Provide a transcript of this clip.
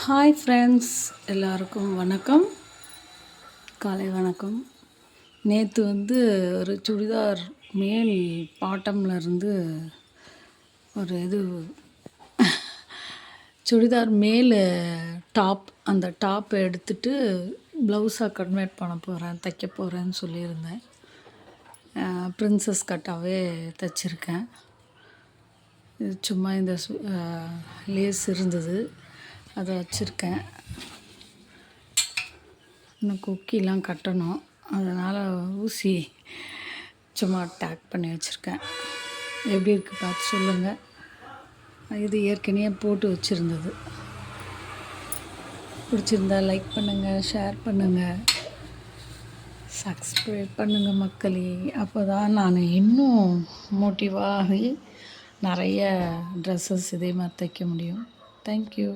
Hi friends, எல்லாருக்கும் வணக்கம், காலை வணக்கம். நேற்று ஒரு சுடிதார் மேல் பாட்டம்லேருந்து ஒரு சுடிதார் மேல் டாப், அந்த டாப்பை எடுத்துகிட்டு ப்ளவுஸாக கன்வெர்ட் பண்ண போகிறேன், தைக்க போகிறேன்னு சொல்லியிருந்தேன். ப்ரின்சஸ் கட்டாகவே தைச்சிருக்கேன். இது சும்மா இந்த லேஸ் இருந்தது, அதை வச்சுருக்கேன். இன்னும் கொக்கிலாம் கட்டணும், அதனால் ஊசி சும்மா டேக் பண்ணி வச்சுருக்கேன். எப்படி இருக்குது பார்த்து சொல்லுங்கள். இது ஏற்கனவே போட்டு வச்சுருந்தது. பிடிச்சிருந்தா லைக் பண்ணுங்கள், ஷேர் பண்ணுங்கள், சப்ஸ்கிரைப் பண்ணுங்கள் மக்களே. அப்போ தான் நான் இன்னும் மோட்டிவாகி நிறைய ட்ரெஸ்ஸஸ் இதே மாதிரி தைக்க முடியும். தேங்க்யூ.